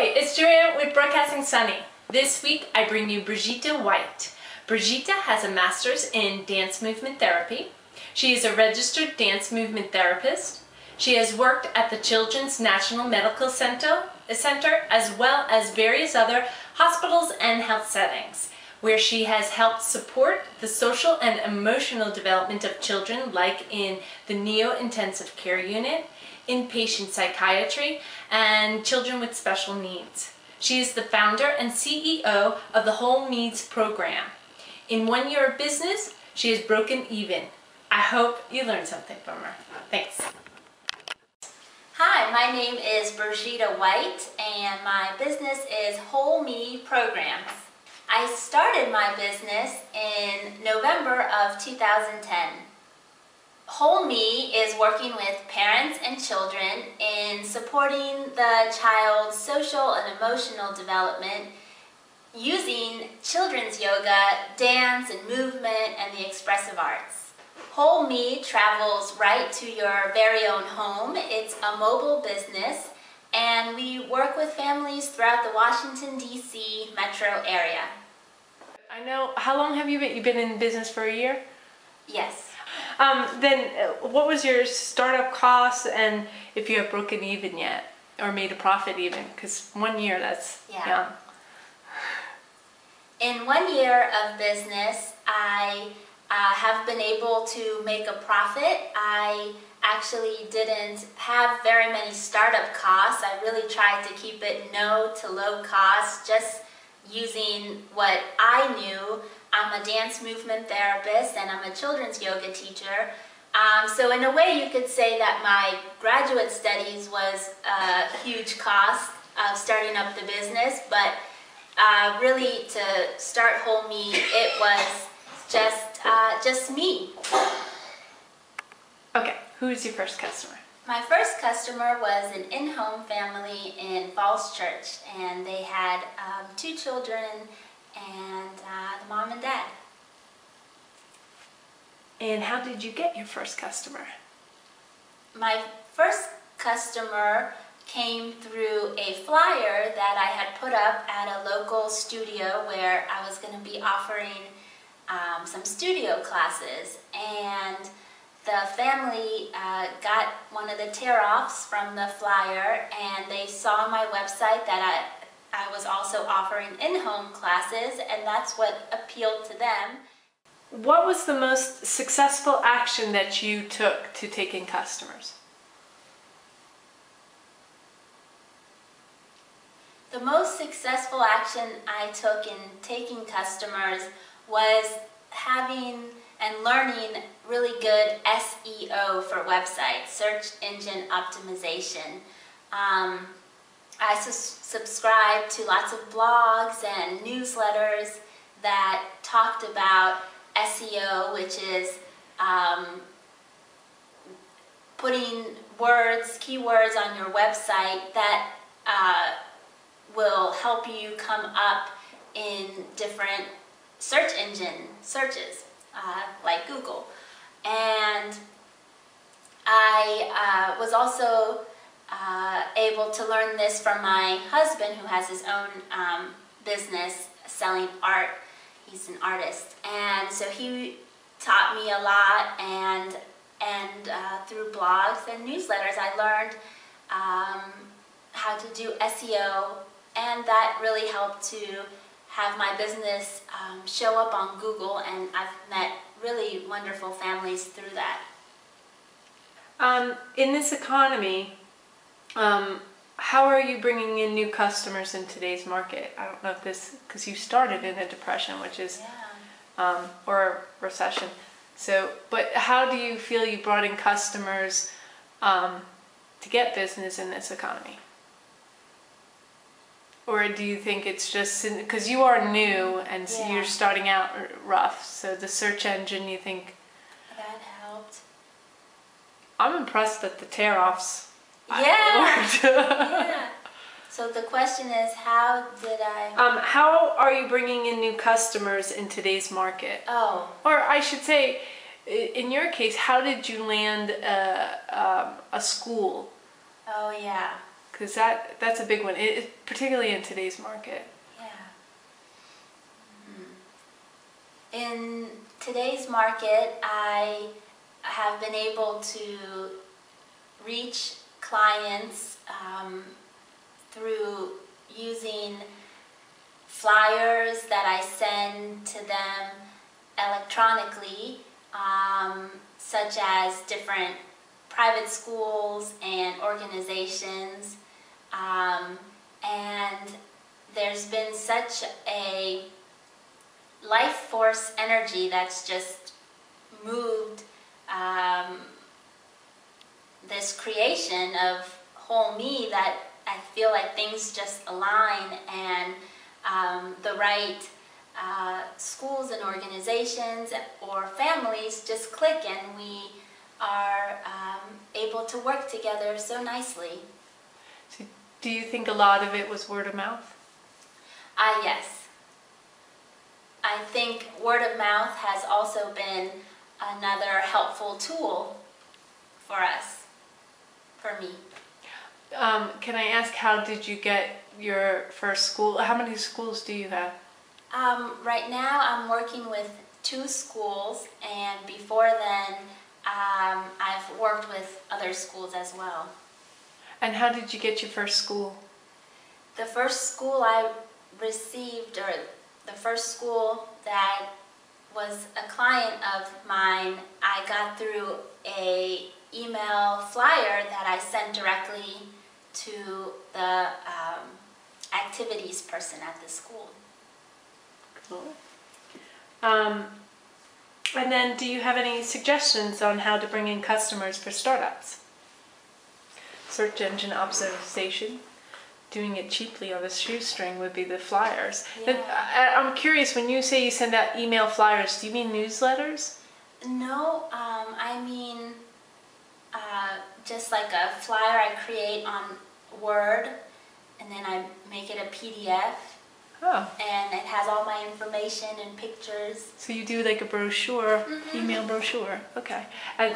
Hi, it's Joanne with Broadcasting Sunny. This week I bring you Brigitta White. Brigitta has a master's in dance movement therapy. She is a registered dance movement therapist. She has worked at the Children's National Medical Center as well as various other hospitals and health settings, where she has helped support the social and emotional development of children, like in the Neo-Intensive Care Unit, inpatient psychiatry, and children with special needs. She is the founder and CEO of the Whole Needs program. In 1 year of business, she has broken even. I hope you learned something from her. Thanks. Hi, my name is Brigitta White and my business is Whole Me Programs. I started my business in November of 2010. Whole Me is working with parents and children in supporting the child's social and emotional development using children's yoga, dance and movement, and the expressive arts. Whole Me travels right to your very own home. It's a mobile business, and we work with families throughout the Washington, D.C. metro area. I know, how long have you been in business? For a year? Yes. Then what was your startup cost, and if you have broken even yet or made a profit even? Because 1 year, that's young. In 1 year of business, I have been able to make a profit. I actually didn't have very many startup costs. I really tried to keep it no to low cost, just using what I knew. I'm a dance movement therapist and I'm a children's yoga teacher. So in a way you could say that my graduate studies was a huge cost of starting up the business, but really to start Whole Me, it was just me. Okay, who's your first customer? My first customer was an in-home family in Falls Church, and they had 2 children and the mom and dad. And how did you get your first customer? My first customer came through a flyer that I had put up at a local studio where I was going to be offering some studio classes, and the family got one of the tear-offs from the flyer, and they saw on my website that I was also offering in-home classes, and that's what appealed to them. What was the most successful action that you took to take in customers? The most successful action I took in taking customers was having and learning really good SEO for websites, search engine optimization. I subscribed to lots of blogs and newsletters that talked about SEO, which is putting keywords on your website that will help you come up in different search engine searches, like Google. And I was also able to learn this from my husband, who has his own business selling art. He's an artist, and so he taught me a lot, and through blogs and newsletters I learned how to do SEO, and that really helped to have my business show up on Google, and I've met really wonderful families through that. In this economy, how are you bringing in new customers in today's market? I don't know if this, because you started in a depression, which is, or a recession. So, but how do you feel you brought in customers to get business in this economy? Or do you think it's just, because you are new and you're starting out rough, so the search engine, you think? That helped. I'm impressed that the tear-offs worked. Yeah. So the question is, how did I... how are you bringing in new customers in today's market? Oh. Or I should say, in your case, how did you land a school? Oh, yeah. because that's a big one, particularly in today's market. Yeah. In today's market, I have been able to reach clients through using flyers that I send to them electronically, such as different private schools and organizations, and there's been such a life force energy that's just moved this creation of whole me, that I feel like things just align, and the right schools and organizations or families just click, and we are able to work together so nicely. So do you think a lot of it was word of mouth? Yes. I think word of mouth has also been another helpful tool for us, for me. Can I ask, how did you get your first school? How many schools do you have? Right now I'm working with 2 schools, and before then I've worked with other schools as well. And how did you get your first school? The first school I received, or the first school that was a client of mine, I got through a email flyer that I sent directly to the activities person at the school. Cool. And then, do you have any suggestions on how to bring in customers for startups? Search engine optimization. Doing it cheaply on a shoestring would be the flyers. Yeah. I'm curious, when you say you send out email flyers, do you mean newsletters? No, I mean just like a flyer I create on Word, and then I make it a PDF. Oh. And it has all my information and pictures. So you do like a brochure, email brochure. Okay. And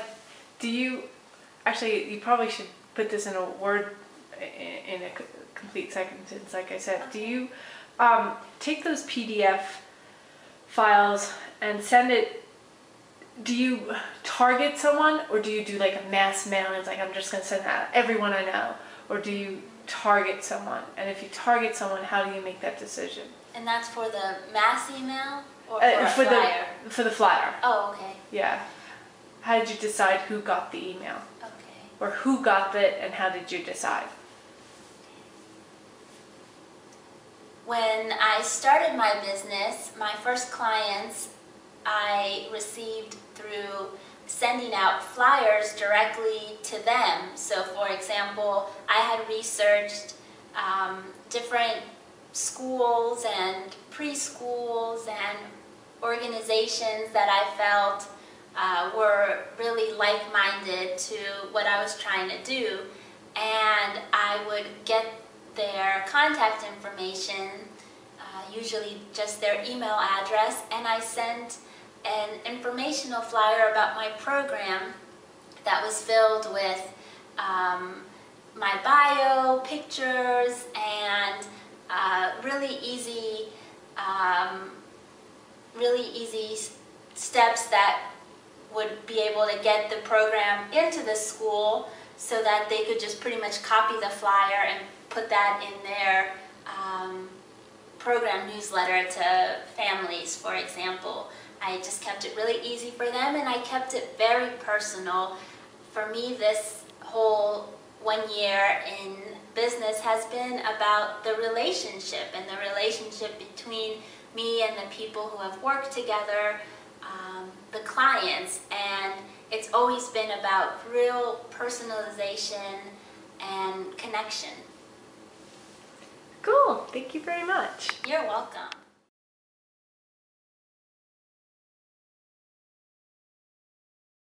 do you, actually, you probably should put this in a word, in a complete sentence, like I said. Okay. Do you take those PDF files and send it, do you target someone, or do you do like a mass mail and it's like, I'm just going to send that to everyone I know? Or do you target someone? And if you target someone, how do you make that decision? And that's for the mass email, or For a flyer? For the flyer. Oh, okay. Yeah. How did you decide who got the email? Okay. Or who got it, and how did you decide? When I started my business, my first clients I received through sending out flyers directly to them. So for example, I had researched different schools and preschools and organizations that I felt were really like-minded to what I was trying to do, and I would get their contact information, usually just their email address, and I sent an informational flyer about my program that was filled with my bio, pictures, and really easy steps that would be able to get the program into the school, so that they could just pretty much copy the flyer and put that in their program newsletter to families, for example. I just kept it really easy for them, and I kept it very personal. For me, this whole 1 year in business has been about the relationship, and the relationship between me and the people who have worked together, the clients, and it's always been about real personalization and connection. Cool. Thank you very much. You're welcome.